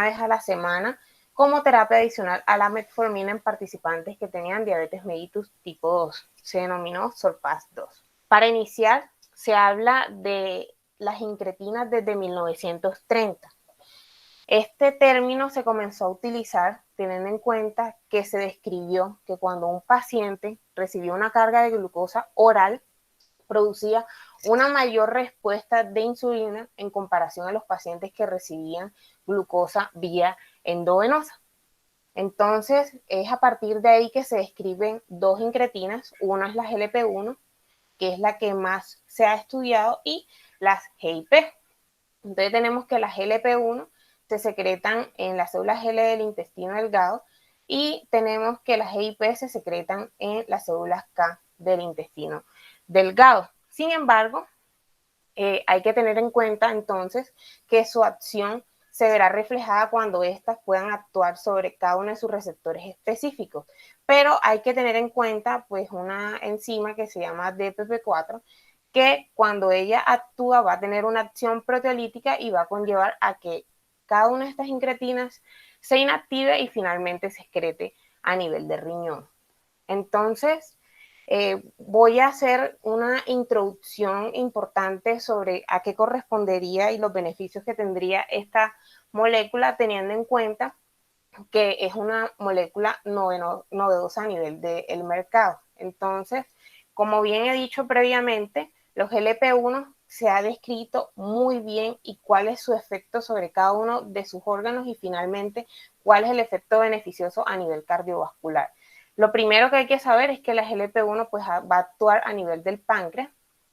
una vez a la semana como terapia adicional a la metformina en participantes que tenían diabetes mellitus tipo 2. Se denominó SURPASS-2. Para iniciar, se habla de las incretinas desde 1930. Este término se comenzó a utilizar teniendo en cuenta que se describió que cuando un paciente recibió una carga de glucosa oral, producía una mayor respuesta de insulina en comparación a los pacientes que recibían glucosa vía endovenosa. Entonces, es a partir de ahí que se describen dos incretinas, una es la GLP-1, que es la que más se ha estudiado, y las GIP. Entonces tenemos que las GLP-1 se secretan en las células L del intestino delgado y tenemos que las GIP se secretan en las células K del intestino delgado. Sin embargo, hay que tener en cuenta entonces que su acción se verá reflejada cuando éstas puedan actuar sobre cada uno de sus receptores específicos. Pero hay que tener en cuenta pues una enzima que se llama DPP4, que cuando ella actúa va a tener una acción proteolítica y va a conllevar a que cada una de estas incretinas se inactive y finalmente se excrete a nivel de riñón. Entonces, voy a hacer una introducción importante sobre a qué correspondería y los beneficios que tendría esta molécula, teniendo en cuenta que es una molécula novedosa a nivel del mercado. Entonces, como bien he dicho previamente, los GLP-1 se ha descrito muy bien y cuál es su efecto sobre cada uno de sus órganos y finalmente cuál es el efecto beneficioso a nivel cardiovascular. Lo primero que hay que saber es que la GLP-1 pues, va a actuar a nivel del páncreas,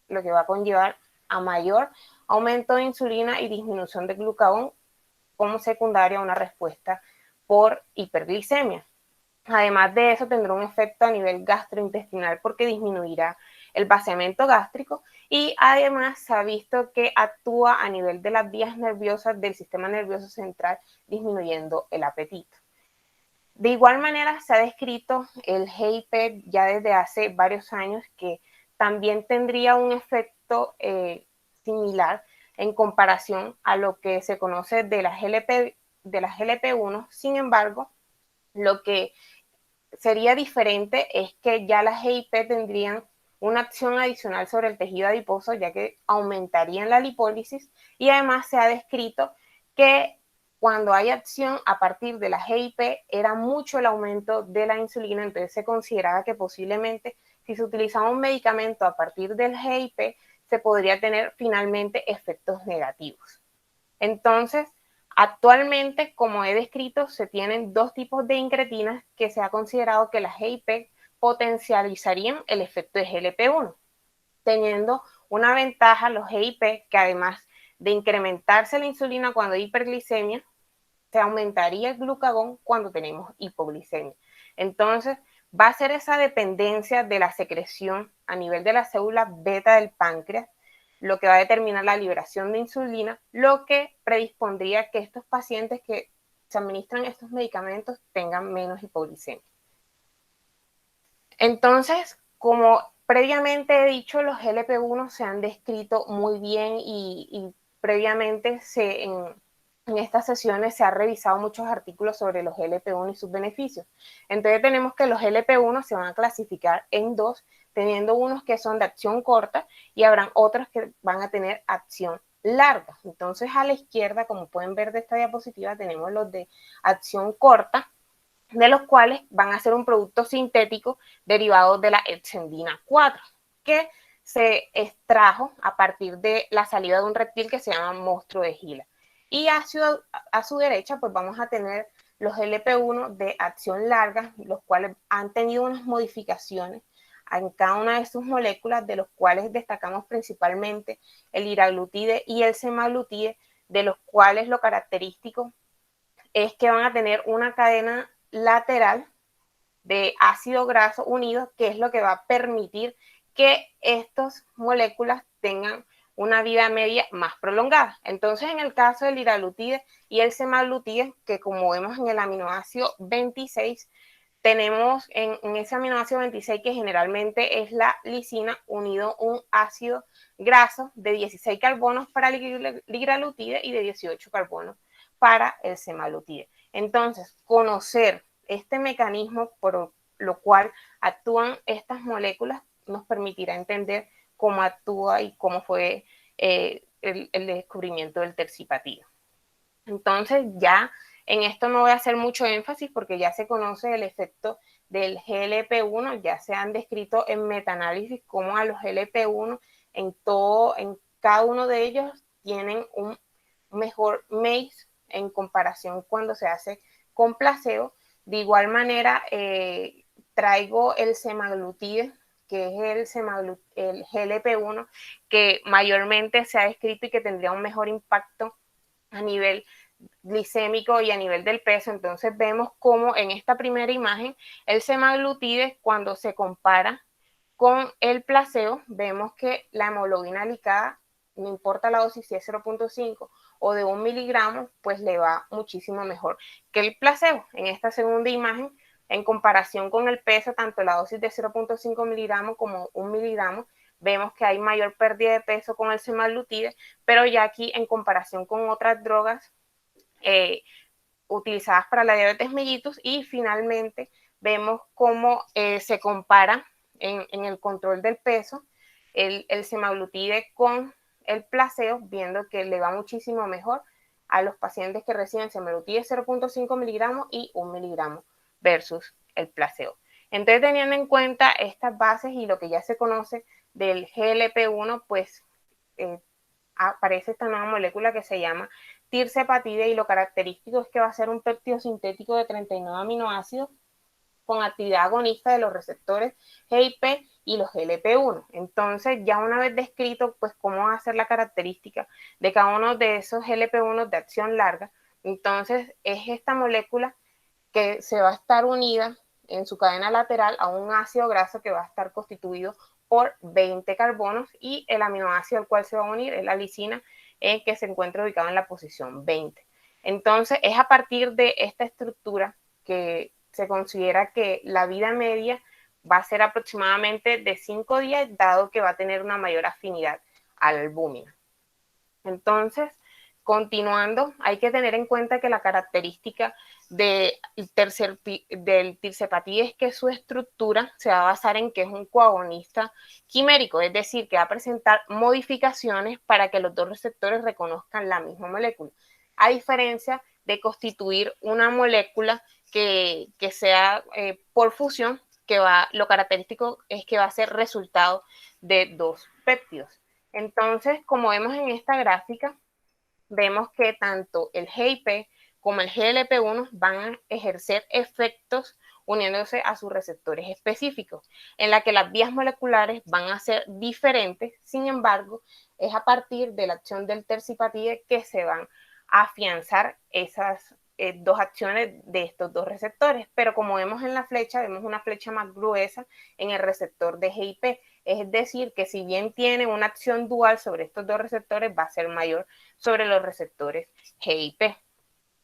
lo que va a conllevar a mayor aumento de insulina y disminución de glucagón como secundaria a una respuesta por hiperglicemia. Además de eso, tendrá un efecto a nivel gastrointestinal porque disminuirá el vaciamiento gástrico y además se ha visto que actúa a nivel de las vías nerviosas del sistema nervioso central, disminuyendo el apetito. De igual manera, se ha descrito el GIP ya desde hace varios años que también tendría un efecto similar en comparación a lo que se conoce de la GLP-1. Sin embargo, lo que sería diferente es que ya las GIP tendrían una acción adicional sobre el tejido adiposo, ya que aumentarían la lipólisis, y además se ha descrito que cuando hay acción a partir de la GIP era mucho el aumento de la insulina, entonces se consideraba que posiblemente si se utilizaba un medicamento a partir del GIP se podría tener finalmente efectos negativos. Entonces, actualmente, como he descrito, se tienen dos tipos de incretinas que se ha considerado que las GIP potencializarían el efecto de GLP-1, teniendo una ventaja los GIP que además de incrementarse la insulina cuando hay hiperglicemia, se aumentaría el glucagón cuando tenemos hipoglicemia. Entonces, va a ser esa dependencia de la secreción a nivel de las células beta del páncreas lo que va a determinar la liberación de insulina, lo que predispondría que estos pacientes que se administran estos medicamentos tengan menos hipoglicemia. Entonces, como previamente he dicho, los GLP-1 se han descrito muy bien y previamente en estas sesiones se han revisado muchos artículos sobre los GLP-1 y sus beneficios. Entonces tenemos que los GLP-1 se van a clasificar en dos, teniendo unos que son de acción corta y habrán otros que van a tener acción larga. Entonces a la izquierda, como pueden ver de esta diapositiva, tenemos los de acción corta, de los cuales van a ser un producto sintético derivado de la hexendina 4, que se extrajo a partir de la salida de un reptil que se llama monstruo de Gila. Y a su derecha, pues vamos a tener los LP1 de acción larga, los cuales han tenido unas modificaciones en cada una de sus moléculas, de los cuales destacamos principalmente el liraglutide y el semaglutide, de los cuales lo característico es que van a tener una cadena lateral de ácido graso unido, que es lo que va a permitir que estas moléculas tengan una vida media más prolongada. Entonces, en el caso del liraglutide y el semaglutide, que como vemos en el aminoácido 26, tenemos en ese aminoácido 26 que generalmente es la lisina unido un ácido graso de 16 carbonos para el liraglutide y de 18 carbonos para el semaglutide. Entonces, conocer este mecanismo por lo cual actúan estas moléculas nos permitirá entender cómo actúa y cómo fue el descubrimiento del tercipatío. Entonces, ya en esto no voy a hacer mucho énfasis porque ya se conoce el efecto del GLP-1, ya se han descrito en metaanálisis cómo a los GLP-1 en cada uno de ellos tienen un mejor MACE en comparación cuando se hace con placebo. De igual manera, traigo el semaglutide, que es el GLP-1, que mayormente se ha descrito y que tendría un mejor impacto a nivel glicémico y a nivel del peso. Entonces vemos cómo en esta primera imagen el semaglutide, cuando se compara con el placebo, vemos que la hemoglobina glicada, no importa la dosis, si es 0.5 o de 1 miligramo, pues le va muchísimo mejor que el placebo. En esta segunda imagen, en comparación con el peso, tanto la dosis de 0.5 miligramos como 1 miligramo, vemos que hay mayor pérdida de peso con el semaglutide, pero ya aquí en comparación con otras drogas utilizadas para la diabetes mellitus, y finalmente vemos cómo se compara en el control del peso el semaglutide con el placebo, viendo que le va muchísimo mejor a los pacientes que reciben semaglutide 0.5 miligramos y 1 miligramo versus el placebo. Entonces, teniendo en cuenta estas bases y lo que ya se conoce del GLP-1, pues aparece esta nueva molécula que se llama tirzepatide, y lo característico es que va a ser un péptido sintético de 39 aminoácidos con actividad agonista de los receptores GIP y los GLP-1. Entonces, ya una vez descrito, pues, cómo va a ser la característica de cada uno de esos GLP-1 de acción larga, entonces es esta molécula que se va a estar unida en su cadena lateral a un ácido graso que va a estar constituido por 20 carbonos, y el aminoácido al cual se va a unir es la lisina, que se encuentra ubicado en la posición 20. Entonces, es a partir de esta estructura que se considera que la vida media va a ser aproximadamente de 5 días, dado que va a tener una mayor afinidad a la albúmina. Entonces, continuando, hay que tener en cuenta que la característica del tirzepatide es que su estructura se va a basar en que es un coagonista quimérico, es decir, que va a presentar modificaciones para que los dos receptores reconozcan la misma molécula, a diferencia de constituir una molécula que sea por fusión, lo característico es que va a ser resultado de dos péptidos. Entonces, como vemos en esta gráfica, vemos que tanto el GIP como el GLP-1 van a ejercer efectos uniéndose a sus receptores específicos, en la que las vías moleculares van a ser diferentes. Sin embargo, es a partir de la acción del tirzepatide que se van a afianzar esas dos acciones de estos dos receptores. Pero como vemos en la flecha, vemos una flecha más gruesa en el receptor de GIP. Es decir, que si bien tiene una acción dual sobre estos dos receptores, va a ser mayor sobre los receptores GIP.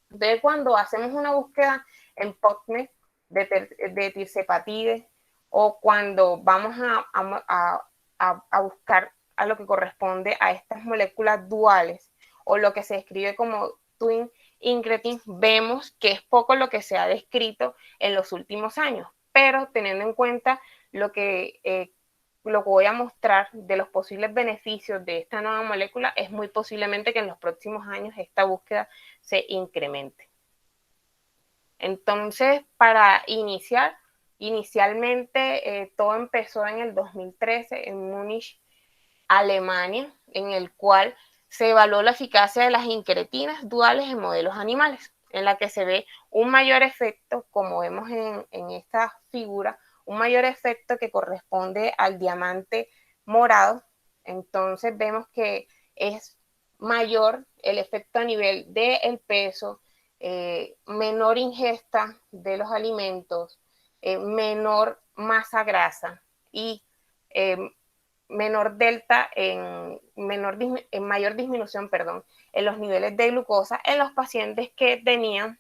Entonces, cuando hacemos una búsqueda en PubMed de tirzepatide, o cuando vamos a buscar a lo que corresponde a estas moléculas duales, o lo que se describe como twin incretin, vemos que es poco lo que se ha descrito en los últimos años, pero teniendo en cuenta lo que voy a mostrar de los posibles beneficios de esta nueva molécula, es muy posiblemente que en los próximos años esta búsqueda se incremente. Entonces, para inicialmente todo empezó en el 2013 en Múnich, Alemania, en el cual se evaluó la eficacia de las incretinas duales en modelos animales, en la que se ve un mayor efecto, como vemos en esta figura, un mayor efecto que corresponde al diamante morado. Entonces vemos que es mayor el efecto a nivel del peso, menor ingesta de los alimentos, menor masa grasa y menor delta en mayor disminución, en los niveles de glucosa en los pacientes que tenían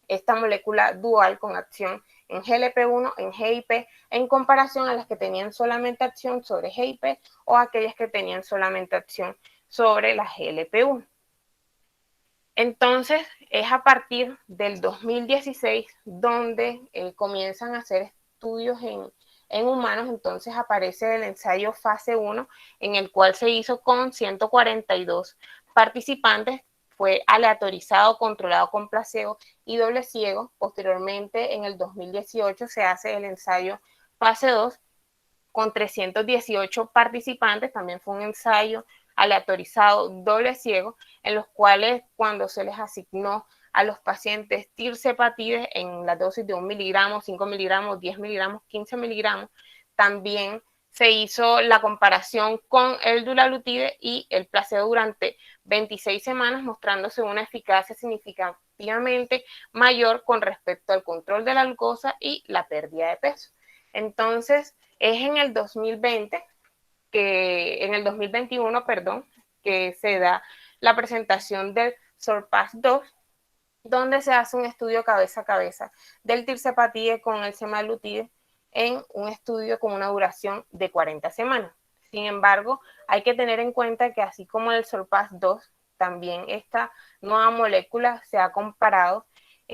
esta molécula dual con acción en GLP-1, en GIP, en comparación a las que tenían solamente acción sobre GIP o aquellas que tenían solamente acción sobre la GLP-1. Entonces, es a partir del 2016 donde comienzan a hacer estudios en humanos. Entonces aparece el ensayo fase 1, en el cual se hizo con 142 participantes, fue aleatorizado, controlado con placebo y doble ciego. Posteriormente, en el 2018, se hace el ensayo fase 2 con 318 participantes, también fue un ensayo aleatorizado doble ciego, en los cuales cuando se les asignó a los pacientes tirzepatide en la dosis de 1 miligramo, 5 miligramos, 10 miligramos, 15 miligramos, también se hizo la comparación con el dulaglutide y el placebo durante 26 semanas, mostrándose una eficacia significativamente mayor con respecto al control de la glucosa y la pérdida de peso. Entonces, es en el 2020, en el 2021, perdón, que se da la presentación del SURPASS-2, donde se hace un estudio cabeza a cabeza del tirzepatide con el semaglutide en un estudio con una duración de 40 semanas. Sin embargo, hay que tener en cuenta que así como el SURPASS-2, también esta nueva molécula se ha comparado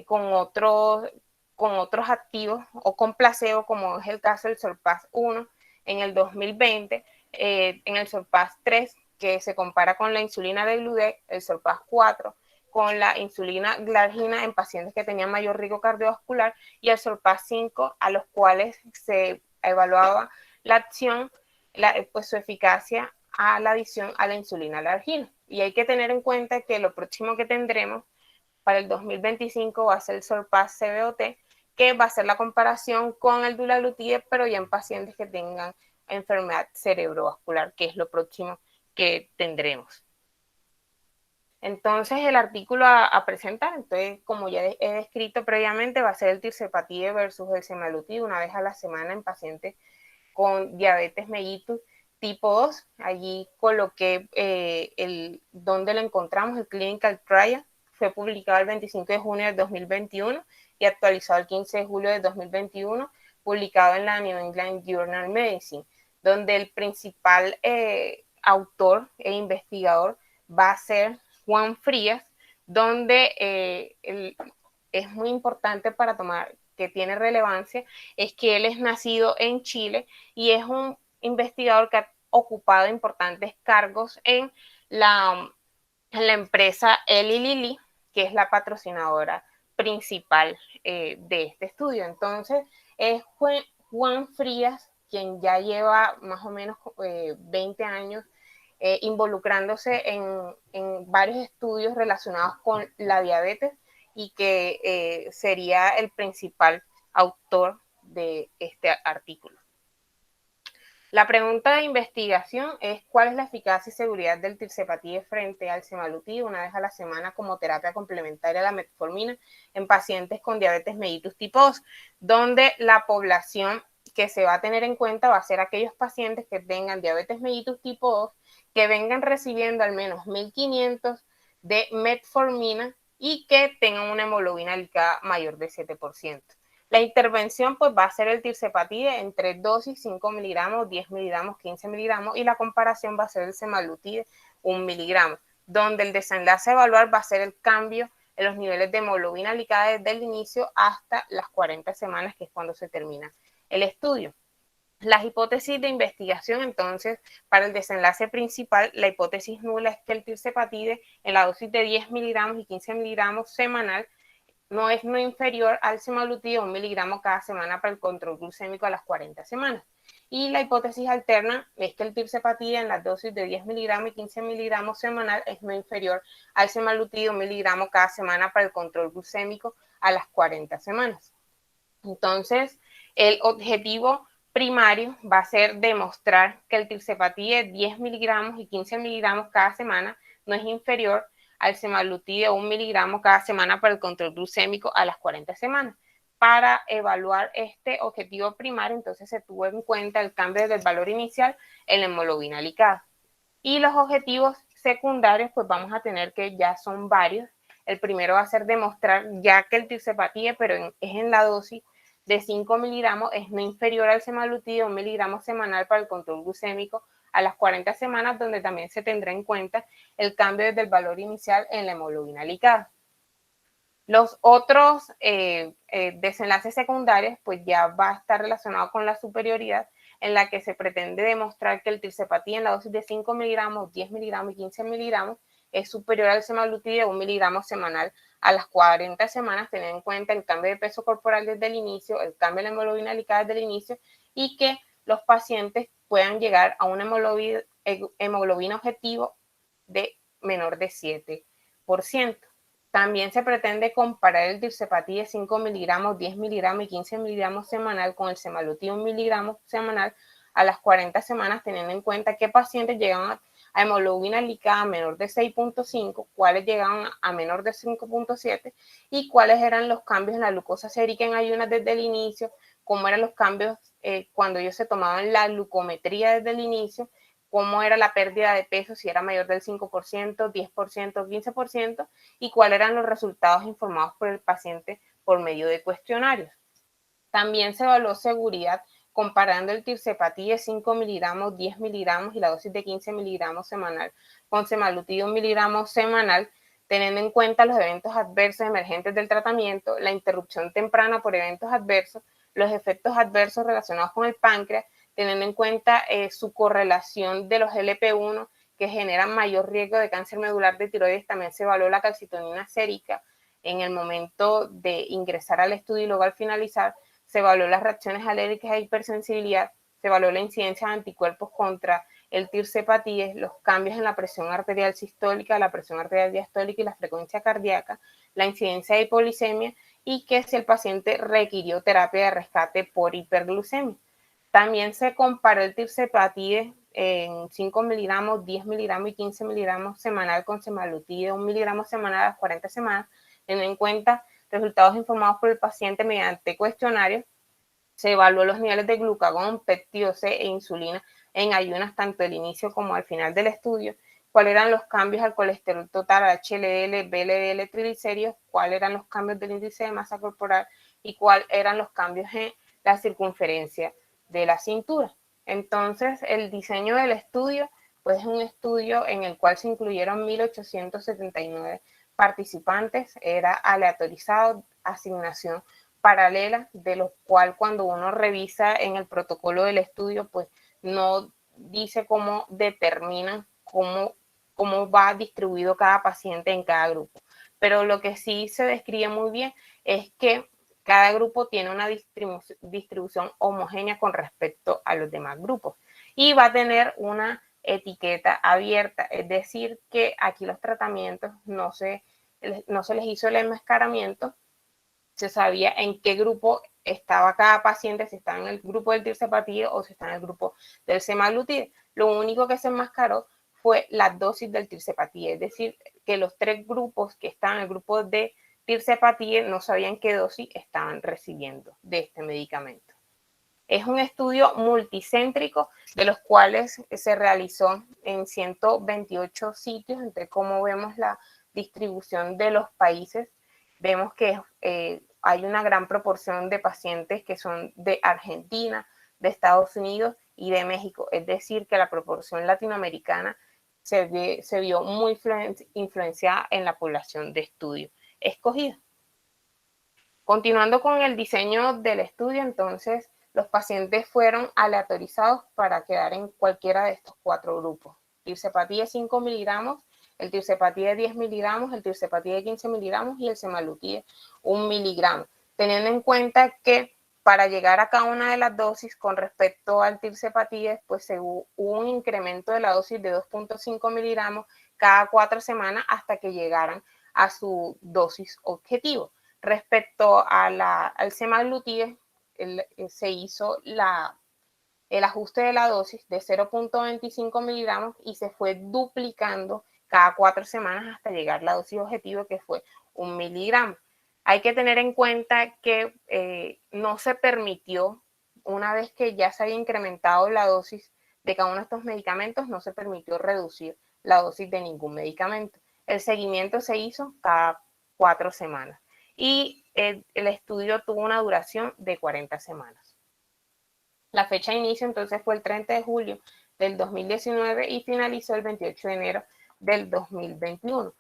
con otros activos o con placebo, como es el caso del SURPASS-1 en el 2020, en el SURPASS-3, que se compara con la insulina de Gludec, el SURPASS-4 con la insulina glargina en pacientes que tenían mayor riesgo cardiovascular, y el SURPASS-5, a los cuales se evaluaba la acción, pues su eficacia a la adición a la insulina glargina. Y hay que tener en cuenta que lo próximo que tendremos para el 2025 va a ser el SURPASS-CVOT, que va a ser la comparación con el dulaglutide, pero ya en pacientes que tengan enfermedad cerebrovascular, que es lo próximo que tendremos. Entonces, el artículo a presentar, entonces, como ya he descrito previamente, va a ser el tirzepatide versus el semaglutide una vez a la semana en pacientes con diabetes mellitus tipo 2. Allí coloqué donde lo encontramos, el Clinical Trial. Fue publicado el 25 de junio del 2021 y actualizado el 15 de julio del 2021, publicado en la New England Journal Medicine, donde el principal autor e investigador va a ser Juan Frías, donde es muy importante para tomar, que tiene relevancia, es que él es nacido en Chile y es un investigador que ha ocupado importantes cargos en la empresa Eli Lilly, que es la patrocinadora principal de este estudio. Entonces, es Juan Frías quien ya lleva más o menos 20 años involucrándose en varios estudios relacionados con la diabetes y que sería el principal autor de este artículo. La pregunta de investigación es: ¿cuál es la eficacia y seguridad del tirzepatide frente al semaglutide una vez a la semana como terapia complementaria a la metformina en pacientes con diabetes mellitus tipo 2? Donde la población que se va a tener en cuenta va a ser aquellos pacientes que tengan diabetes mellitus tipo 2, que vengan recibiendo al menos 1500 de metformina y que tengan una hemoglobina glicada mayor de 7%. La intervención pues va a ser el tirzepatide en 3 dosis, 5 miligramos, 10 miligramos, 15 miligramos, y la comparación va a ser el semaglutide 1 miligramo, donde el desenlace a evaluar va a ser el cambio en los niveles de hemoglobina glicada desde el inicio hasta las 40 semanas, que es cuando se termina el estudio. Las hipótesis de investigación, entonces, para el desenlace principal, la hipótesis nula es que el tirzepatide en la dosis de 10 miligramos y 15 miligramos semanal no es no inferior al semaglutide 1 miligramo cada semana para el control glucémico a las 40 semanas. Y la hipótesis alterna es que el tirzepatide en las dosis de 10 miligramos y 15 miligramos semanal es no inferior al semaglutide 1 miligramo cada semana para el control glucémico a las 40 semanas. Entonces, el objetivo primario va a ser demostrar que el tirzepatide de 10 miligramos y 15 miligramos cada semana no es inferior al semaglutide 1 miligramo cada semana para el control glucémico a las 40 semanas. Para evaluar este objetivo primario, entonces se tuvo en cuenta el cambio del valor inicial en la hemoglobina glicada. Y los objetivos secundarios, pues vamos a tener que ya son varios. El primero va a ser demostrar ya que el tirzepatide, pero es en la dosis de 5 miligramos, es no inferior al semaglutide 1 miligramo semanal para el control glucémico a las 40 semanas, donde también se tendrá en cuenta el cambio desde el valor inicial en la hemoglobina glicada. Los otros desenlaces secundarios, pues ya va a estar relacionado con la superioridad, en la que se pretende demostrar que el tirzepatide en la dosis de 5 miligramos, 10 miligramos y 15 miligramos es superior al semaglutide de 1 miligramo semanal a las 40 semanas, teniendo en cuenta el cambio de peso corporal desde el inicio, el cambio de la hemoglobina glicada desde el inicio, y que los pacientes puedan llegar a una hemoglobina objetivo de menor de 7%. También se pretende comparar el tirzepatide de 5 miligramos, 10 miligramos y 15 miligramos semanal con el semaglutide 1 miligramo semanal a las 40 semanas, teniendo en cuenta qué pacientes llegaban a hemoglobina glicada menor de 6.5, cuáles llegaban a menor de 5.7 y cuáles eran los cambios en la glucosa sérica en ayunas desde el inicio, cómo eran los cambios cuando ellos se tomaban la glucometría desde el inicio, cómo era la pérdida de peso, si era mayor del 5%, 10%, 15%, y cuáles eran los resultados informados por el paciente por medio de cuestionarios. También se evaluó seguridad comparando el tirzepatide de 5 miligramos, 10 miligramos y la dosis de 15 miligramos semanal con semaglutide 1 miligramo semanal, teniendo en cuenta los eventos adversos emergentes del tratamiento, la interrupción temprana por eventos adversos, los efectos adversos relacionados con el páncreas, teniendo en cuenta su correlación de los GLP-1 que generan mayor riesgo de cáncer medular de tiroides. También se evaluó la calcitonina sérica en el momento de ingresar al estudio y luego al finalizar se evaluó las reacciones alérgicas e hipersensibilidad, se evaluó la incidencia de anticuerpos contra el tirzepatide, los cambios en la presión arterial sistólica, la presión arterial diastólica y la frecuencia cardíaca, la incidencia de hipoglicemia y que si el paciente requirió terapia de rescate por hiperglucemia. También se comparó el tirzepatide en 5 miligramos, 10 miligramos y 15 miligramos semanal con semaglutide 1 miligramo semanal a las 40 semanas, teniendo en cuenta resultados informados por el paciente mediante cuestionarios. Se evaluó los niveles de glucagón, péptido C e insulina en ayunas tanto al inicio como al final del estudio, cuáles eran los cambios al colesterol total, HDL, VLDL, triglicéridos, cuáles eran los cambios del índice de masa corporal y cuáles eran los cambios en la circunferencia de la cintura. Entonces, el diseño del estudio, pues es un estudio en el cual se incluyeron 1.879 participantes, era aleatorizado, asignación paralela, de lo cual cuando uno revisa en el protocolo del estudio, pues no dice cómo determinan cómo va distribuido cada paciente en cada grupo. Pero lo que sí se describe muy bien es que cada grupo tiene una distribución homogénea con respecto a los demás grupos y va a tener una etiqueta abierta, es decir, que aquí los tratamientos no se les hizo el enmascaramiento, se sabía en qué grupo estaba cada paciente, si estaba en el grupo del tirzepatide o si está en el grupo del semaglutide. Lo único que se enmascaró fue la dosis del tirzepatide, es decir, que los tres grupos que estaban en el grupo de tirzepatide no sabían qué dosis estaban recibiendo de este medicamento. Es un estudio multicéntrico de los cuales se realizó en 128 sitios. Entre cómo vemos la distribución de los países, vemos que hay una gran proporción de pacientes que son de Argentina, de Estados Unidos y de México. Es decir, que la proporción latinoamericana se vio muy influenciada en la población de estudio escogida. Continuando con el diseño del estudio, entonces, los pacientes fueron aleatorizados para quedar en cualquiera de estos cuatro grupos. Tirzepatide 5 miligramos, el tirzepatide 10 miligramos, el tirzepatide 15 miligramos y el semaglutide 1 miligramo. Teniendo en cuenta que para llegar a cada una de las dosis con respecto al tirzepatide, pues hubo un incremento de la dosis de 2.5 miligramos cada 4 semanas hasta que llegaran a su dosis objetivo. Respecto al semaglutide, se hizo el ajuste de la dosis de 0.25 miligramos y se fue duplicando cada 4 semanas hasta llegar a la dosis objetivo, que fue 1 miligramo. Hay que tener en cuenta que no se permitió, una vez que ya se había incrementado la dosis de cada uno de estos medicamentos, no se permitió reducir la dosis de ningún medicamento. El seguimiento se hizo cada 4 semanas y el estudio tuvo una duración de 40 semanas. La fecha de inicio entonces fue el 30 de julio del 2019 y finalizó el 28 de enero del 2021.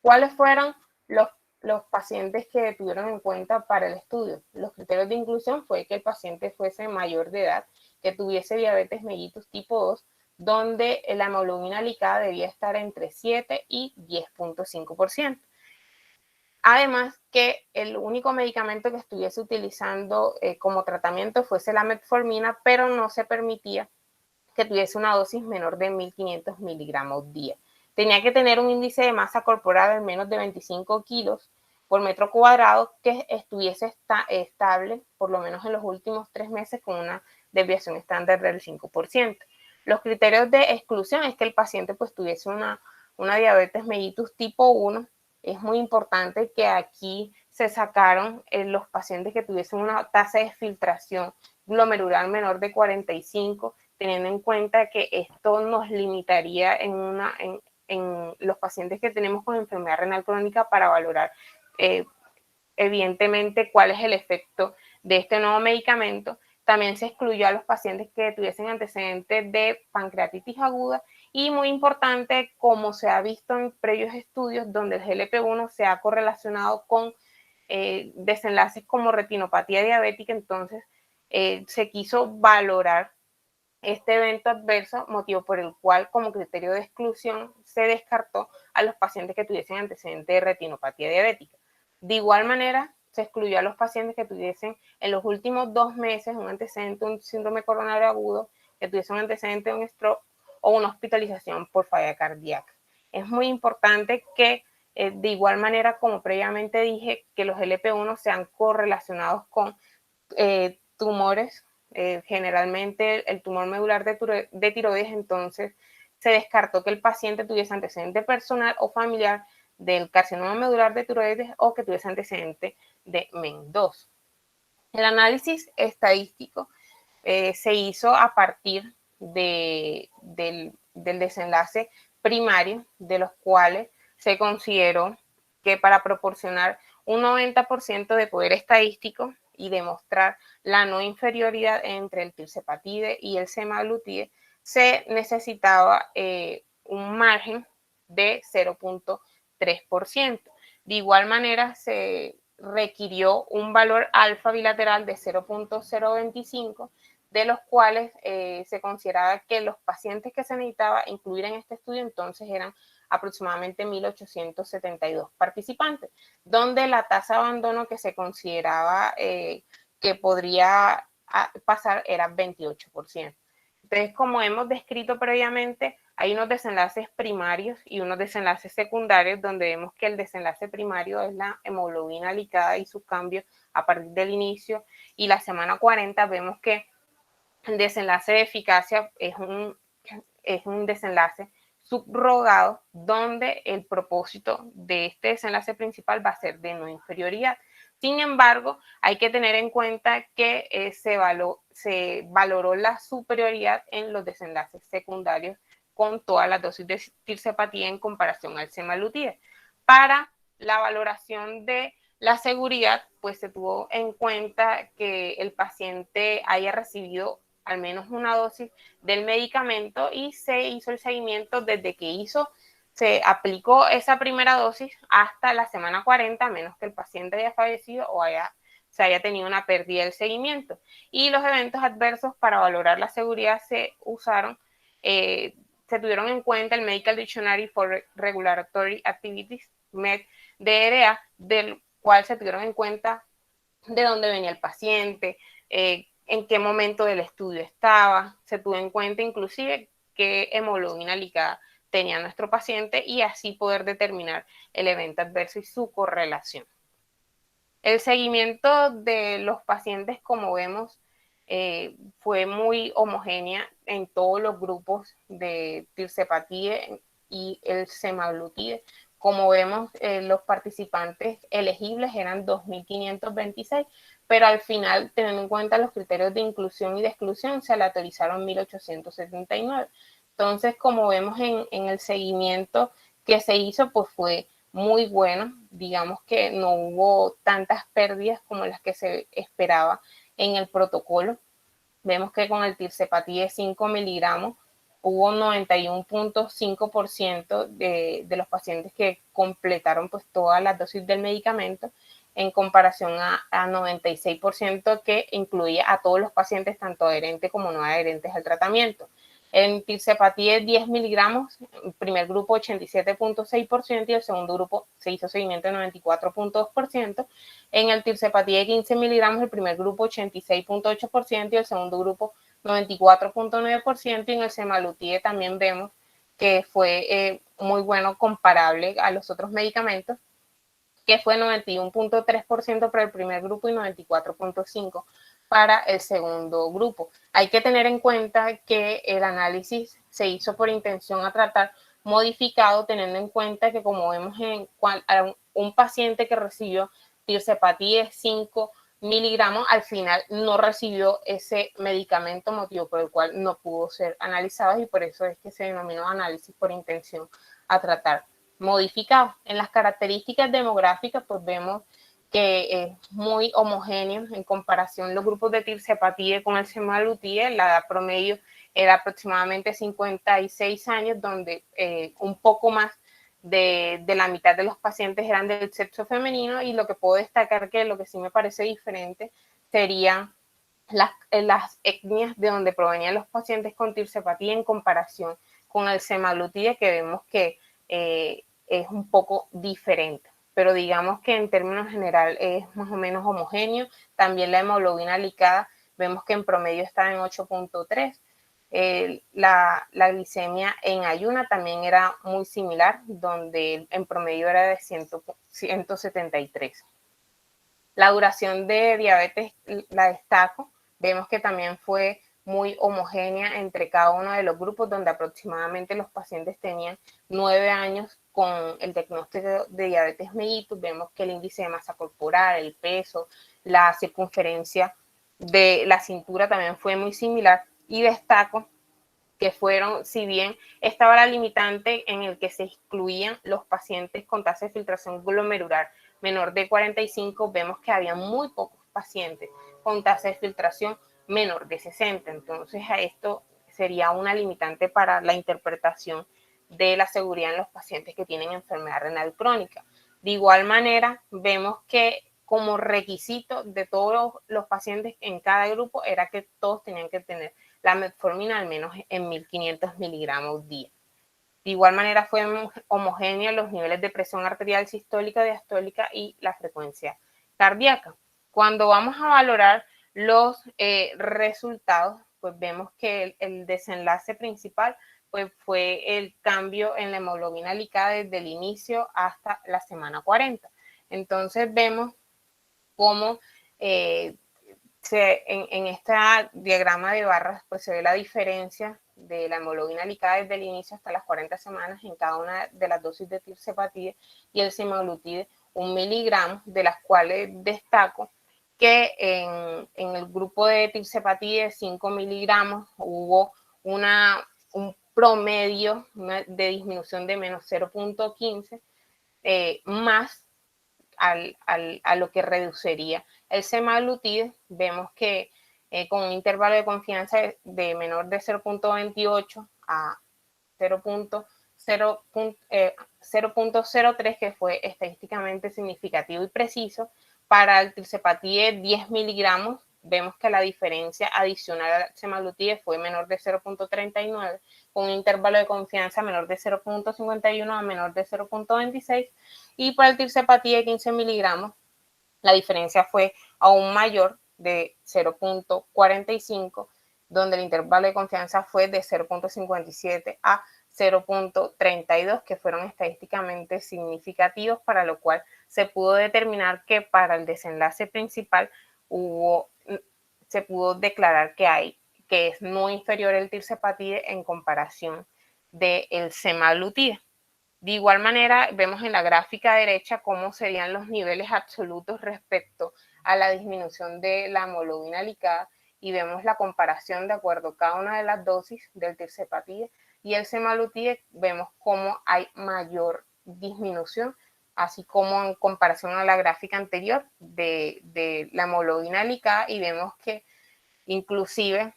¿Cuáles fueron los pacientes que tuvieron en cuenta para el estudio? Los criterios de inclusión fue que el paciente fuese mayor de edad, que tuviese diabetes mellitus tipo 2, donde la hemoglobina glicada debía estar entre 7 y 10.5%. Además, que el único medicamento que estuviese utilizando como tratamiento fuese la metformina, pero no se permitía que tuviese una dosis menor de 1.500 miligramos día. Tenía que tener un índice de masa corporal de menos de 25 kilos por metro cuadrado, que estuviese estable por lo menos en los últimos 3 meses con una desviación estándar del 5%. Los criterios de exclusión es que el paciente pues tuviese una diabetes mellitus tipo 1. Es muy importante que aquí se sacaron los pacientes que tuviesen una tasa de filtración glomerular menor de 45, teniendo en cuenta que esto nos limitaría en los pacientes que tenemos con enfermedad renal crónica para valorar evidentemente cuál es el efecto de este nuevo medicamento. También se excluyó a los pacientes que tuviesen antecedentes de pancreatitis aguda y, muy importante, como se ha visto en previos estudios donde el GLP-1 se ha correlacionado con desenlaces como retinopatía diabética, entonces se quiso valorar este evento adverso, motivo por el cual como criterio de exclusión se descartó a los pacientes que tuviesen antecedentes de retinopatía diabética. De igual manera, se excluyó a los pacientes que tuviesen en los últimos 2 meses un antecedente de un síndrome coronario agudo, que tuviesen un antecedente de un stroke o una hospitalización por falla cardíaca. Es muy importante que, de igual manera, como previamente dije, que los LP1 sean correlacionados con tumores, generalmente el tumor medular de tiroides, entonces se descartó que el paciente tuviese antecedente personal o familiar del carcinoma medular de tiroides o que tuviese antecedente de MEN2. El análisis estadístico se hizo a partir del desenlace primario, de los cuales se consideró que para proporcionar un 90% de poder estadístico y demostrar la no inferioridad entre el tirzepatide y el semaglutide, se necesitaba un margen de 0.3%. De igual manera, se requirió un valor alfa bilateral de 0.025, de los cuales se consideraba que los pacientes que se necesitaba incluir en este estudio entonces eran aproximadamente 1.872 participantes, donde la tasa de abandono que se consideraba que podría pasar era 28%. Entonces, como hemos descrito previamente, hay unos desenlaces primarios y unos desenlaces secundarios, donde vemos que el desenlace primario es la hemoglobina glicada y su cambio a partir del inicio, y la semana 40 vemos que el desenlace de eficacia es un desenlace subrogado, donde el propósito de este desenlace principal va a ser de no inferioridad. Sin embargo, hay que tener en cuenta que se valoró la superioridad en los desenlaces secundarios con todas las dosis de tirzepatide en comparación al semaglutide. Para la valoración de la seguridad, pues se tuvo en cuenta que el paciente haya recibido al menos una dosis del medicamento y se hizo el seguimiento desde que se aplicó esa primera dosis hasta la semana 40, a menos que el paciente haya fallecido o se haya tenido una pérdida del seguimiento. Y los eventos adversos para valorar la seguridad se usaron, se tuvieron en cuenta el Medical Dictionary for Regulatory Activities, MED-DRA, del cual se tuvieron en cuenta de dónde venía el paciente, en qué momento del estudio estaba, se tuvo en cuenta inclusive qué hemoglobina glicada tenía nuestro paciente y así poder determinar el evento adverso y su correlación. El seguimiento de los pacientes, como vemos, fue muy homogénea en todos los grupos de tirzepatide y el semaglutide. Como vemos, los participantes elegibles eran 2.526, pero al final, teniendo en cuenta los criterios de inclusión y de exclusión, se aleatorizaron 1.879. Entonces, como vemos en el seguimiento que se hizo, pues fue muy bueno. Digamos que no hubo tantas pérdidas como las que se esperaba en el protocolo. Vemos que con el tirzepatide 5 miligramos hubo 91.5% de los pacientes que completaron pues todas las dosis del medicamento, en comparación a 96% que incluía a todos los pacientes, tanto adherentes como no adherentes al tratamiento. En tirzepatide 10 miligramos, el primer grupo 87.6% y el segundo grupo se hizo seguimiento de 94.2%. En el tirzepatide 15 miligramos, el primer grupo 86.8% y el segundo grupo 94.9%. Y en el semaglutide también vemos que fue muy bueno, comparable a los otros medicamentos, que fue 91.3% para el primer grupo y 94.5% para el segundo grupo. Hay que tener en cuenta que el análisis se hizo por intención a tratar modificado, teniendo en cuenta que, como vemos, en un paciente que recibió tirzepatide 5 miligramos, al final no recibió ese medicamento, motivo por el cual no pudo ser analizado, y por eso es que se denominó análisis por intención a tratar modificado. En las características demográficas, pues vemos que es muy homogéneo en comparación los grupos de tirzepatide con el semaglutide. La edad promedio era aproximadamente 56 años, donde un poco más de la mitad de los pacientes eran del sexo femenino, y lo que puedo destacar, que lo que sí me parece diferente, serían las etnias de donde provenían los pacientes con tirzepatide en comparación con el semaglutide, que vemos que es un poco diferente, pero digamos que en términos general es más o menos homogéneo. También la hemoglobina glicada vemos que en promedio está en 8.3. La glicemia en ayuna también era muy similar, donde en promedio era de 173. La duración de diabetes la destaco. Vemos que también fue muy homogénea entre cada uno de los grupos, donde aproximadamente los pacientes tenían 9 años con el diagnóstico de diabetes mellitus. Vemos que el índice de masa corporal, el peso, la circunferencia de la cintura también fue muy similar, y destaco que fueron, si bien estaba la limitante en el que se excluían los pacientes con tasa de filtración glomerular menor de 45, vemos que había muy pocos pacientes con tasa de filtración menor de 60. Entonces, a esto sería una limitante para la interpretación de la seguridad en los pacientes que tienen enfermedad renal crónica. De igual manera, vemos que como requisito de todos los pacientes en cada grupo era que todos tenían que tener la metformina al menos en 1500 miligramos día. De igual manera, fue homogénea los niveles de presión arterial sistólica, diastólica y la frecuencia cardíaca. Cuando vamos a valorar los resultados, pues vemos que el desenlace principal pues fue el cambio en la hemoglobina glicada desde el inicio hasta la semana 40. Entonces vemos cómo en este diagrama de barras pues se ve la diferencia de la hemoglobina glicada desde el inicio hasta las 40 semanas en cada una de las dosis de tirzepatide y el semaglutide 1 miligramo, de las cuales destaco que en el grupo de tirzepatide 5 miligramos hubo un promedio de disminución de menos 0.15, más a lo que reduciría el semaglutide. Vemos que con un intervalo de confianza de menor de 0.28 a 0.03, que fue estadísticamente significativo y preciso. Para el tirzepatide 10 miligramos, vemos que la diferencia adicional al semaglutide fue menor de 0.39, con un intervalo de confianza menor de 0.51 a menor de 0.26. Y para el tirzepatide 15 miligramos, la diferencia fue aún mayor, de 0.45, donde el intervalo de confianza fue de 0.57 a 0.32, que fueron estadísticamente significativos, para lo cual se pudo determinar que para el desenlace principal se pudo declarar que es no inferior el tirzepatide en comparación del semaglutide. De igual manera, vemos en la gráfica derecha cómo serían los niveles absolutos respecto a la disminución de la hemoglobina glicada, y vemos la comparación de acuerdo a cada una de las dosis del tirzepatide y el semaglutide. Vemos cómo hay mayor disminución, así como en comparación a la gráfica anterior de la hemoglobina glicada, y vemos que inclusive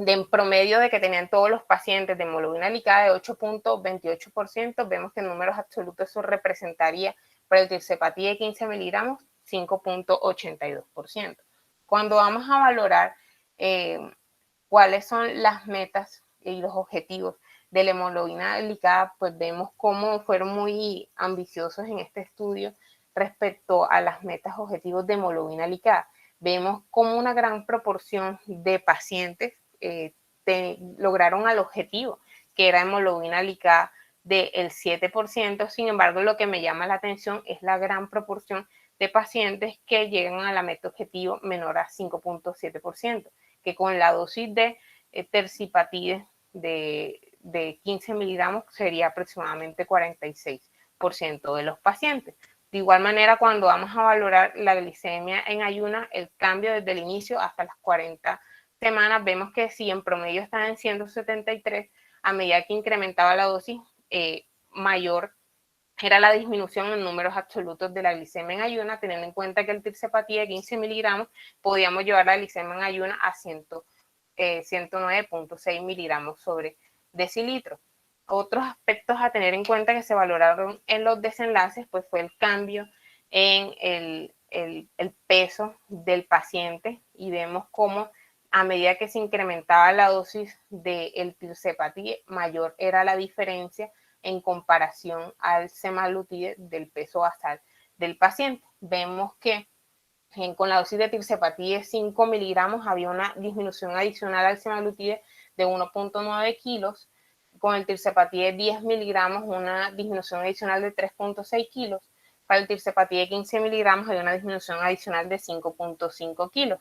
en promedio de que tenían todos los pacientes de hemoglobina glicada de 8.28%, vemos que en números absolutos eso representaría para el tirzepatide de 15 miligramos 5.82%. Cuando vamos a valorar cuáles son las metas y los objetivos de la hemoglobina glicada, pues vemos cómo fueron muy ambiciosos en este estudio respecto a las metas objetivos de hemoglobina glicada. Vemos como una gran proporción de pacientes lograron el objetivo, que era hemoglobina glicada del 7%. Sin embargo, lo que me llama la atención es la gran proporción de pacientes que llegan a la meta objetivo menor a 5.7%, que con la dosis de terzipatide de 15 miligramos sería aproximadamente 46% de los pacientes. De igual manera, cuando vamos a valorar la glicemia en ayunas, el cambio desde el inicio hasta las 40 semanas, vemos que si en promedio estaba en 173, a medida que incrementaba la dosis, mayor era la disminución en números absolutos de la glicemia en ayuna, teniendo en cuenta que el tirzepatide de 15 miligramos podíamos llevar la glicemia en ayuna a 109.6 miligramos sobre decilitro. Otros aspectos a tener en cuenta que se valoraron en los desenlaces, pues fue el cambio en el peso del paciente, y vemos cómo a medida que se incrementaba la dosis del tirzepatide, mayor era la diferencia en comparación al semaglutide del peso basal del paciente. Vemos que con la dosis de tirzepatide 5 miligramos había una disminución adicional al semaglutide de 1.9 kilos, con el tirzepatide 10 miligramos una disminución adicional de 3.6 kilos, para el tirzepatide 15 miligramos había una disminución adicional de 5.5 kilos.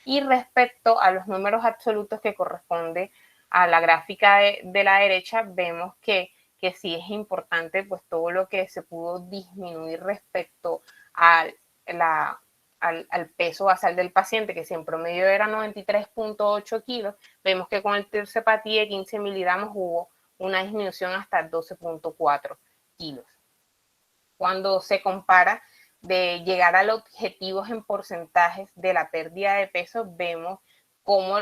Y respecto a los números absolutos que corresponde a la gráfica de la derecha, vemos que sí es importante pues todo lo que se pudo disminuir respecto al peso basal del paciente, que si en promedio era 93.8 kilos, vemos que con el tirzepatide de 15 miligramos hubo una disminución hasta 12.4 kilos. Cuando se compara de llegar a los objetivos en porcentajes de la pérdida de peso, vemos como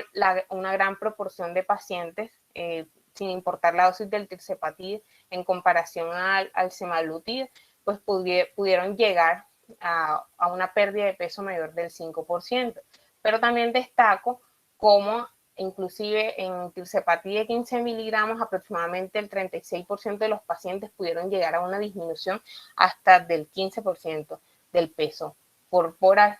una gran proporción de pacientes, sin importar la dosis del tirzepatide, en comparación al semaglutide, pues pudieron llegar a una pérdida de peso mayor del 5%. Pero también destaco cómo inclusive en tirzepatide de 15 miligramos aproximadamente el 36% de los pacientes pudieron llegar a una disminución hasta del 15% del peso corporal.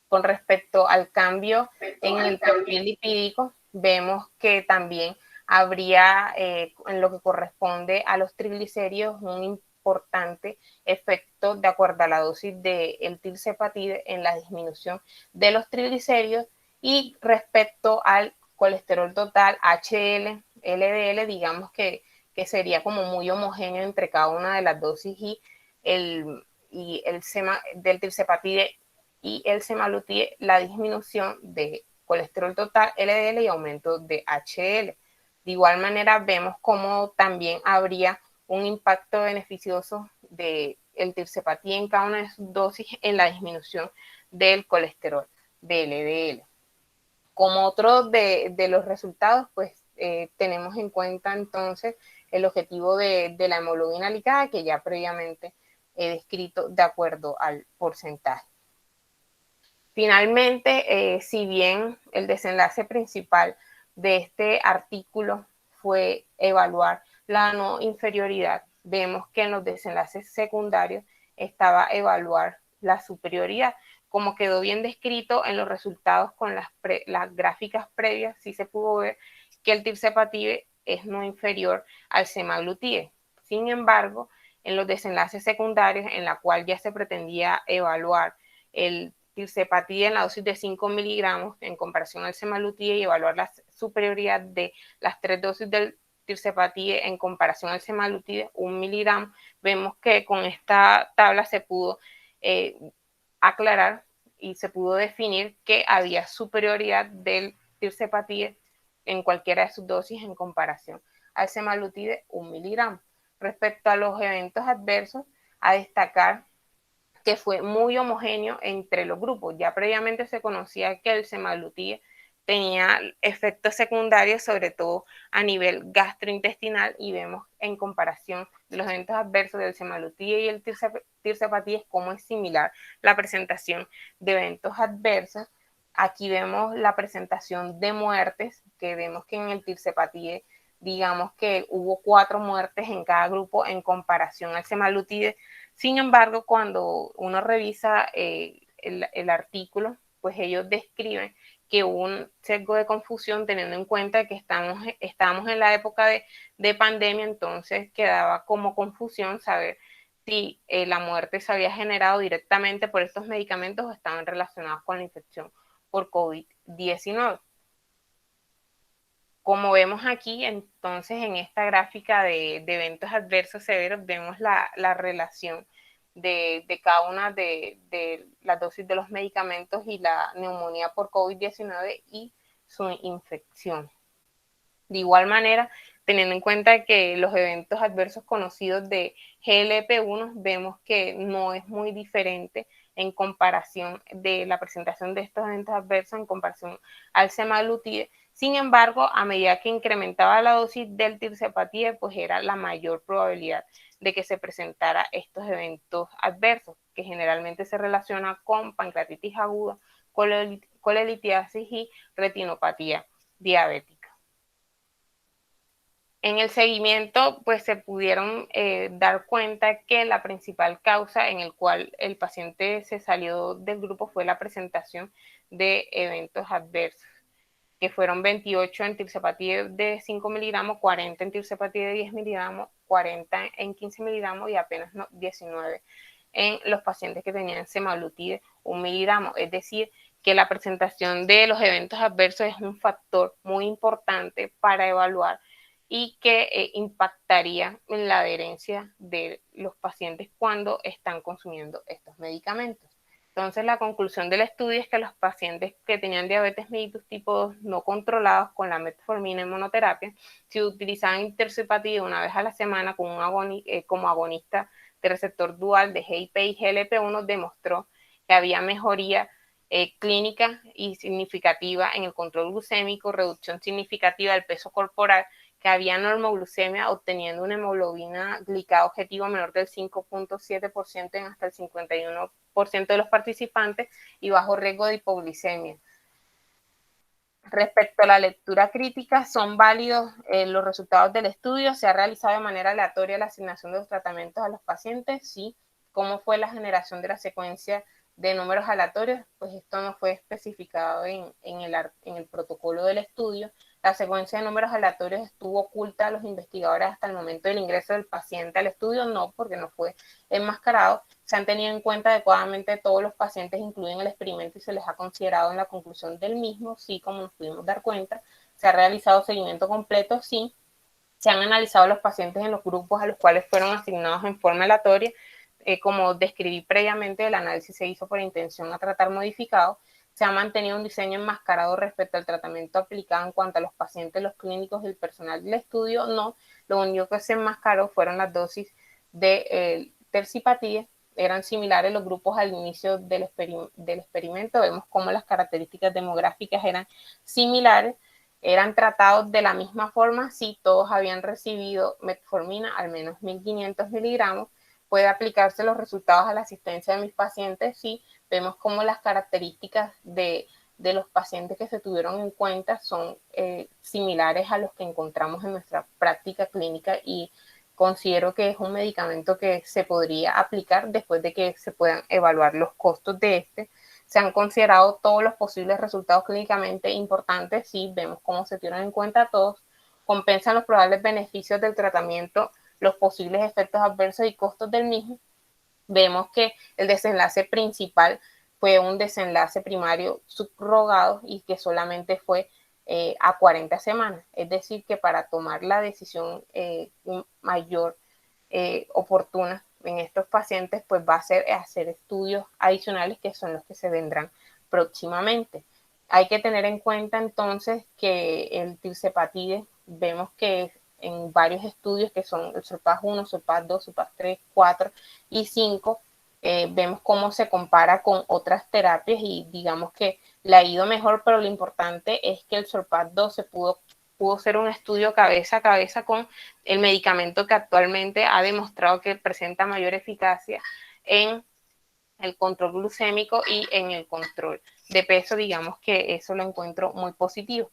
Con respecto al cambio en el perfil lipídico, vemos que también habría, en lo que corresponde a los triglicéridos, un importante efecto de acuerdo a la dosis del tirzepatide en la disminución de los triglicéridos. Y respecto al colesterol total, HDL, LDL, digamos que sería como muy homogéneo entre cada una de las dosis, y el del tirzepatide y el semaglutide, la disminución de colesterol total, LDL, y aumento de HDL. De igual manera, vemos cómo también habría un impacto beneficioso del tirzepatide en cada una de sus dosis en la disminución del colesterol de LDL. Como otro de los resultados, pues tenemos en cuenta entonces el objetivo de la hemoglobina glicada, que ya previamente he descrito de acuerdo al porcentaje. Finalmente, si bien el desenlace principal de este artículo fue evaluar la no inferioridad, vemos que en los desenlaces secundarios estaba evaluar la superioridad. Como quedó bien descrito en los resultados con las gráficas previas, sí se pudo ver que el tirzepatide es no inferior al semaglutide. Sin embargo, en los desenlaces secundarios, en la cual ya se pretendía evaluar el tirzepatide en la dosis de 5 miligramos en comparación al semaglutide y evaluar la superioridad de las 3 dosis del tirzepatide en comparación al semaglutide, 1 miligramo, vemos que con esta tabla se pudo aclarar y se pudo definir que había superioridad del tirzepatide en cualquiera de sus dosis en comparación al semaglutide, 1 miligramo. Respecto a los eventos adversos, a destacar que fue muy homogéneo entre los grupos. Ya previamente se conocía que el semaglutide tenía efectos secundarios, sobre todo a nivel gastrointestinal, y vemos en comparación de los eventos adversos del semaglutide y el tirzepatide cómo es similar la presentación de eventos adversos. Aquí vemos la presentación de muertes, que vemos que en el tirzepatide, digamos que hubo 4 muertes en cada grupo en comparación al semaglutide. Sin embargo, cuando uno revisa el artículo, pues ellos describen que hubo un sesgo de confusión teniendo en cuenta que estábamos en la época de pandemia, entonces quedaba como confusión saber si la muerte se había generado directamente por estos medicamentos o estaban relacionados con la infección por COVID-19. Como vemos aquí, entonces en esta gráfica de eventos adversos severos, vemos la relación de cada una de las dosis de los medicamentos y la neumonía por COVID-19 y su infección. De igual manera, teniendo en cuenta que los eventos adversos conocidos de GLP-1, vemos que no es muy diferente en comparación de la presentación de estos eventos adversos en comparación al semaglutide. Sin embargo, a medida que incrementaba la dosis del tirzepatide, pues era la mayor probabilidad de que se presentara estos eventos adversos, que generalmente se relaciona con pancreatitis aguda, colelitiasis y retinopatía diabética. En el seguimiento, pues se pudieron dar cuenta que la principal causa en el cual el paciente se salió del grupo fue la presentación de eventos adversos, que fueron 28 en tirzepatide de 5 miligramos, 40 en tirzepatide de 10 miligramos, 40 en 15 miligramos y apenas 19 en los pacientes que tenían semaglutide 1 miligramo. Es decir, que la presentación de los eventos adversos es un factor muy importante para evaluar y que impactaría en la adherencia de los pacientes cuando están consumiendo estos medicamentos. Entonces, la conclusión del estudio es que los pacientes que tenían diabetes mellitus tipo 2 no controlados con la metformina en monoterapia, si utilizaban tirzepatide una vez a la semana como agonista de receptor dual de GIP y GLP-1, demostró que había mejoría clínica y significativa en el control glucémico, reducción significativa del peso corporal, que había normoglucemia, obteniendo una hemoglobina glicada objetivo menor del 5.7% en hasta el 51% de los participantes y bajo riesgo de hipoglicemia. Respecto a la lectura crítica, ¿son válidos los resultados del estudio? ¿Se ha realizado de manera aleatoria la asignación de los tratamientos a los pacientes? Sí. ¿Cómo fue la generación de la secuencia de números aleatorios? Pues esto no fue especificado en el protocolo del estudio. La secuencia de números aleatorios estuvo oculta a los investigadores hasta el momento del ingreso del paciente al estudio, no, porque no fue enmascarado. Se han tenido en cuenta adecuadamente todos los pacientes incluidos en el experimento y se les ha considerado en la conclusión del mismo, sí, como nos pudimos dar cuenta. Se ha realizado seguimiento completo, sí. Se han analizado los pacientes en los grupos a los cuales fueron asignados en forma aleatoria. Como describí previamente, el análisis se hizo por intención a tratar modificado. Se ha mantenido un diseño enmascarado respecto al tratamiento aplicado en cuanto a los pacientes, los clínicos y el personal del estudio. No, lo único que se enmascaró fueron las dosis de tirzepatide. Eran similares los grupos al inicio del experimento. Vemos cómo las características demográficas eran similares. Eran tratados de la misma forma, sí, todos habían recibido metformina, al menos 1500 miligramos. Puede aplicarse los resultados a la asistencia de mis pacientes, sí. Vemos cómo las características de los pacientes que se tuvieron en cuenta son similares a los que encontramos en nuestra práctica clínica, y considero que es un medicamento que se podría aplicar después de que se puedan evaluar los costos de este. Se han considerado todos los posibles resultados clínicamente importantes, sí, vemos cómo se tienen en cuenta todos, compensan los probables beneficios del tratamiento, los posibles efectos adversos y costos del mismo. Vemos que el desenlace principal fue un desenlace primario subrogado y que solamente fue a 40 semanas. Es decir, que para tomar la decisión mayor oportuna en estos pacientes, pues va a ser hacer estudios adicionales que son los que se vendrán próximamente. Hay que tener en cuenta entonces que el tirzepatide, vemos que en varios estudios que son el SURPASS 1, SURPASS 2, SURPASS 3, 4 y 5, vemos cómo se compara con otras terapias y digamos que le ha ido mejor, pero lo importante es que el Sorpath-2 pudo ser un estudio cabeza a cabeza con el medicamento que actualmente ha demostrado que presenta mayor eficacia en el control glucémico y en el control de peso. Digamos que eso lo encuentro muy positivo.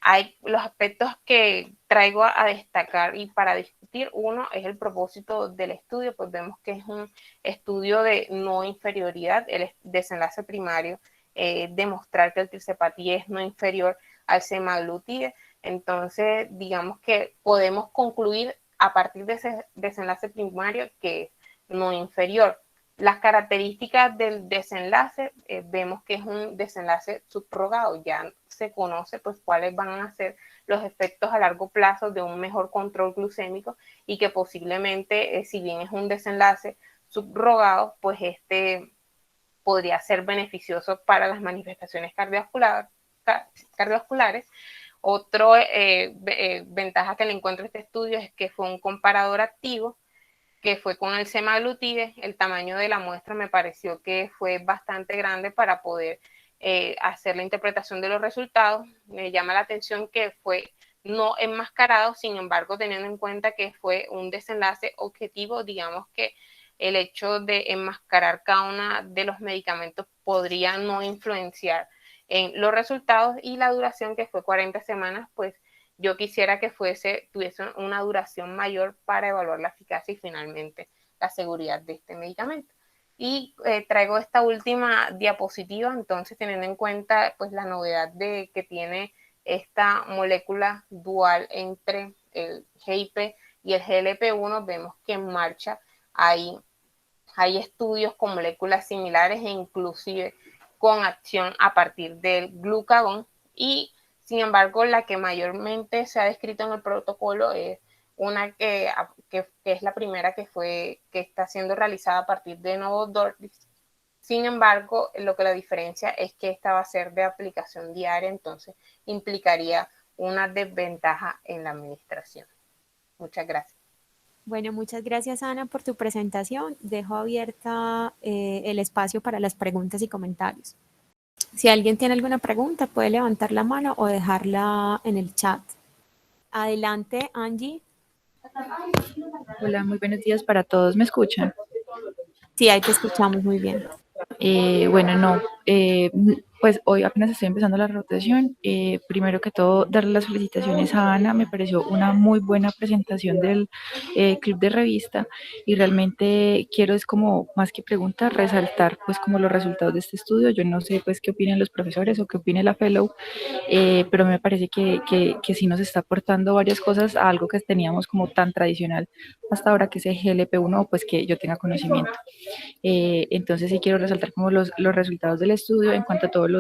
Hay los aspectos que traigo a destacar y para discutir. Uno es el propósito del estudio, pues vemos que es un estudio de no inferioridad. El desenlace primario, demostrar que el tirzepatide es no inferior al semaglutide. Entonces, digamos que podemos concluir a partir de ese desenlace primario que es no inferior. Las características del desenlace, vemos que es un desenlace subrogado, ya se conoce pues cuáles van a ser los efectos a largo plazo de un mejor control glucémico y que posiblemente, si bien es un desenlace subrogado, pues este podría ser beneficioso para las manifestaciones cardiovasculares. Otra ventaja que le encuentro a este estudio es que fue un comparador activo, que fue con el semaglutide. El tamaño de la muestra me pareció que fue bastante grande para poder hacer la interpretación de los resultados. Me llama la atención que fue no enmascarado, sin embargo, teniendo en cuenta que fue un desenlace objetivo, digamos que el hecho de enmascarar cada uno de los medicamentos podría no influenciar en los resultados, y la duración, que fue 40 semanas, pues yo quisiera que tuviese una duración mayor para evaluar la eficacia y finalmente la seguridad de este medicamento. Y traigo esta última diapositiva, entonces teniendo en cuenta pues la novedad de que tiene esta molécula dual entre el GIP y el GLP-1, vemos que en marcha hay estudios con moléculas similares e inclusive con acción a partir del glucagón, y sin embargo la que mayormente se ha descrito en el protocolo es una que es la primera que está siendo realizada a partir de Novo Nordisk. Sin embargo, lo que la diferencia es que esta va a ser de aplicación diaria, entonces implicaría una desventaja en la administración. Muchas gracias. Bueno, muchas gracias Ana por tu presentación. Dejo abierta el espacio para las preguntas y comentarios. Si alguien tiene alguna pregunta, puede levantar la mano o dejarla en el chat. Adelante, Angie. Hola, muy buenos días para todos. ¿Me escuchan? Sí, ahí te escuchamos muy bien. Bueno, no, pues hoy apenas estoy empezando la rotación. Primero que todo, darle las felicitaciones a Ana. Me pareció una muy buena presentación del club de revista y realmente quiero, es como más que preguntar, resaltar pues como los resultados de este estudio. Yo no sé pues qué opinan los profesores o qué opine la fellow, pero me parece que sí nos está aportando varias cosas a algo que teníamos como tan tradicional hasta ahora, que es el GLP-1, pues que yo tenga conocimiento. Entonces sí quiero resaltar como los resultados del estudio en cuanto a todos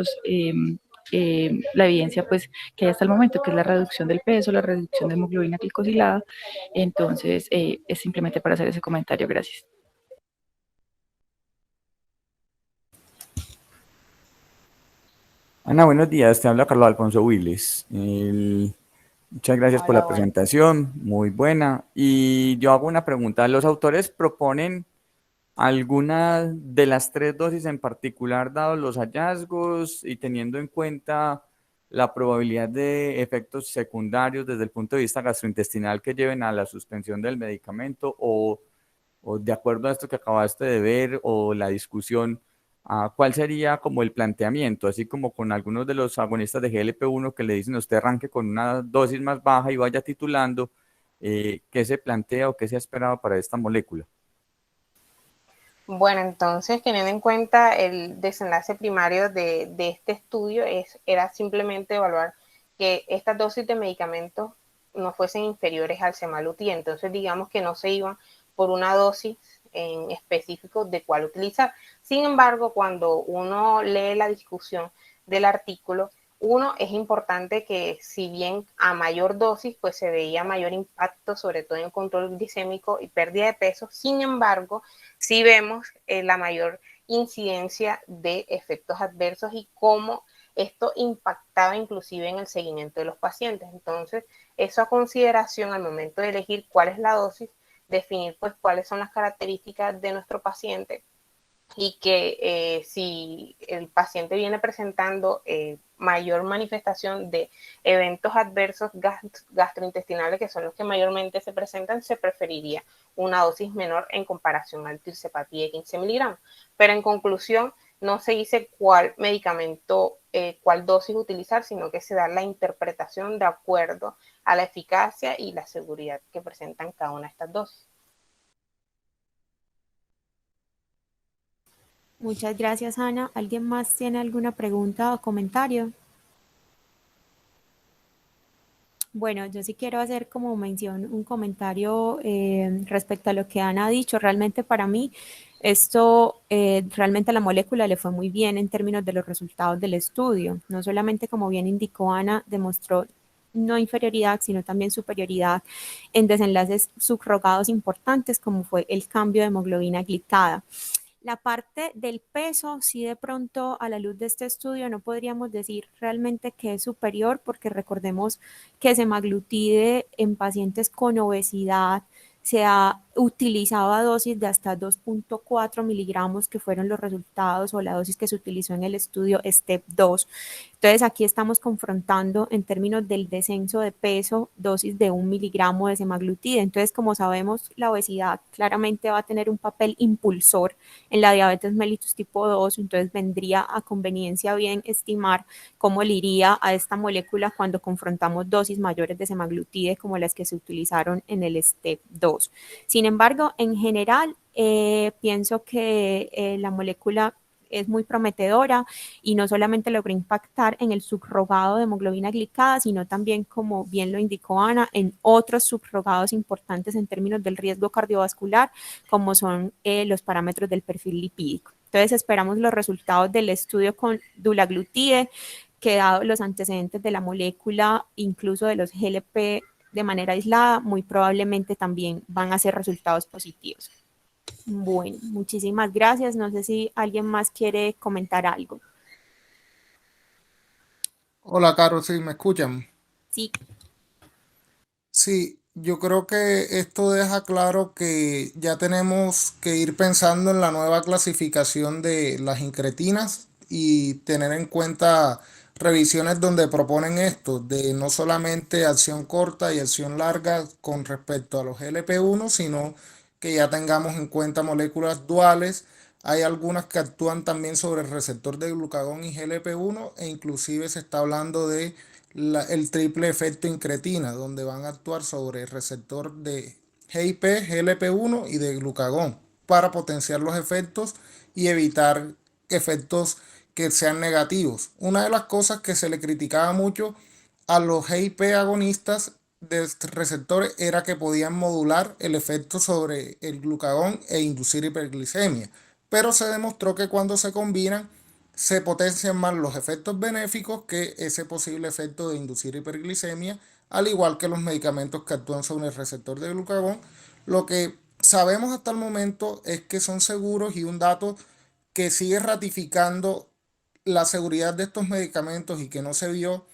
la evidencia pues que hay hasta el momento, que es la reducción del peso, la reducción de hemoglobina glicosilada. Entonces es simplemente para hacer ese comentario. Gracias. Ana, buenos días. Te habla Carlos Alfonso Willis. Muchas gracias por la presentación, muy buena. Y yo hago una pregunta. ¿Los autores proponen alguna de las tres dosis en particular, dados los hallazgos y teniendo en cuenta la probabilidad de efectos secundarios desde el punto de vista gastrointestinal que lleven a la suspensión del medicamento, o de acuerdo a esto que acabaste de ver o la discusión, cuál sería como el planteamiento, así como con algunos de los agonistas de GLP-1 que le dicen a usted arranque con una dosis más baja y vaya titulando, qué se plantea o qué se ha esperado para esta molécula? Bueno, entonces, teniendo en cuenta el desenlace primario de este estudio, era simplemente evaluar que estas dosis de medicamentos no fuesen inferiores al semaglutide. Entonces, digamos que no se iban por una dosis en específico de cuál utilizar. Sin embargo, cuando uno lee la discusión del artículo, uno, es importante que si bien a mayor dosis, pues se veía mayor impacto, sobre todo en control glicémico y pérdida de peso. Sin embargo, sí vemos la mayor incidencia de efectos adversos y cómo esto impactaba inclusive en el seguimiento de los pacientes. Entonces, eso a consideración al momento de elegir cuál es la dosis, definir pues cuáles son las características de nuestro paciente y que si el paciente viene presentando mayor manifestación de eventos adversos gastrointestinales, que son los que mayormente se presentan, se preferiría una dosis menor en comparación al tirzepatide de 15 miligramos. Pero en conclusión, no se dice cuál medicamento, cuál dosis utilizar, sino que se da la interpretación de acuerdo a la eficacia y la seguridad que presentan cada una de estas dosis. Muchas gracias, Ana. ¿Alguien más tiene alguna pregunta o comentario? Bueno, yo sí quiero hacer como mención un comentario respecto a lo que Ana ha dicho. Realmente para mí esto, realmente a la molécula le fue muy bien en términos de los resultados del estudio. No solamente, como bien indicó Ana, demostró no inferioridad, sino también superioridad en desenlaces subrogados importantes, como fue el cambio de hemoglobina glicada. La parte del peso, sí, de pronto a la luz de este estudio no podríamos decir realmente que es superior, porque recordemos que semaglutide en pacientes con obesidad se ha utilizado a dosis de hasta 2.4 miligramos, que fueron los resultados o la dosis que se utilizó en el estudio STEP2. Entonces aquí estamos confrontando en términos del descenso de peso, dosis de 1 miligramo de semaglutide. Entonces, como sabemos, la obesidad claramente va a tener un papel impulsor en la diabetes mellitus tipo 2, entonces vendría a conveniencia bien estimar cómo le iría a esta molécula cuando confrontamos dosis mayores de semaglutide como las que se utilizaron en el STEP2. Sin embargo, en general, pienso que la molécula es muy prometedora y no solamente logró impactar en el subrogado de hemoglobina glicada, sino también, como bien lo indicó Ana, en otros subrogados importantes en términos del riesgo cardiovascular, como son los parámetros del perfil lipídico. Entonces esperamos los resultados del estudio con dulaglutide, que dado los antecedentes de la molécula, incluso de los GLP de manera aislada, muy probablemente también van a ser resultados positivos. Bueno, muchísimas gracias. No sé si alguien más quiere comentar algo. Hola, Caro, ¿sí me escuchan? Sí. Sí, yo creo que esto deja claro que ya tenemos que ir pensando en la nueva clasificación de las incretinas y tener en cuenta revisiones donde proponen esto, de no solamente acción corta y acción larga con respecto a los LP1, sino que ya tengamos en cuenta moléculas duales. Hay algunas que actúan también sobre el receptor de glucagón y GLP1 e inclusive se está hablando de el triple efecto incretina, donde van a actuar sobre el receptor de GIP, GLP1 y de glucagón para potenciar los efectos y evitar efectos que sean negativos. Una de las cosas que se le criticaba mucho a los GIP agonistas de receptores era que podían modular el efecto sobre el glucagón e inducir hiperglicemia, pero se demostró que cuando se combinan se potencian más los efectos benéficos que ese posible efecto de inducir hiperglicemia, al igual que los medicamentos que actúan sobre el receptor de glucagón. Lo que sabemos hasta el momento es que son seguros y un dato que sigue ratificando la seguridad de estos medicamentos y que no se vio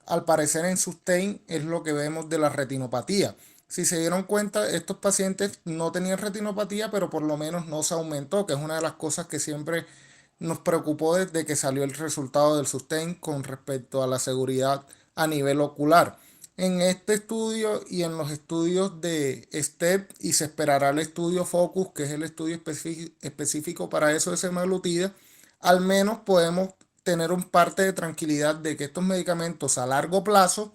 al parecer en SUSTAIN es lo que vemos de la retinopatía. Si se dieron cuenta, estos pacientes no tenían retinopatía, pero por lo menos no se aumentó, que es una de las cosas que siempre nos preocupó desde que salió el resultado del SUSTAIN con respecto a la seguridad a nivel ocular. En este estudio y en los estudios de STEP, y se esperará el estudio FOCUS, que es el estudio específico para eso de semaglutida, al menos podemos tener un parte de tranquilidad de que estos medicamentos a largo plazo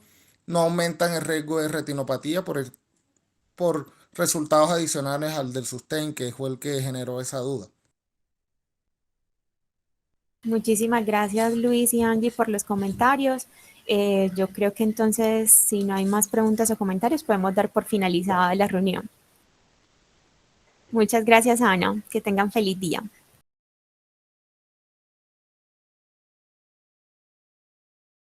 no aumentan el riesgo de retinopatía por resultados adicionales al del SUSTAIN, que fue el que generó esa duda. Muchísimas gracias, Luis y Angie, por los comentarios. Yo creo que entonces, si no hay más preguntas o comentarios, podemos dar por finalizada la reunión. Muchas gracias, Ana. Que tengan feliz día.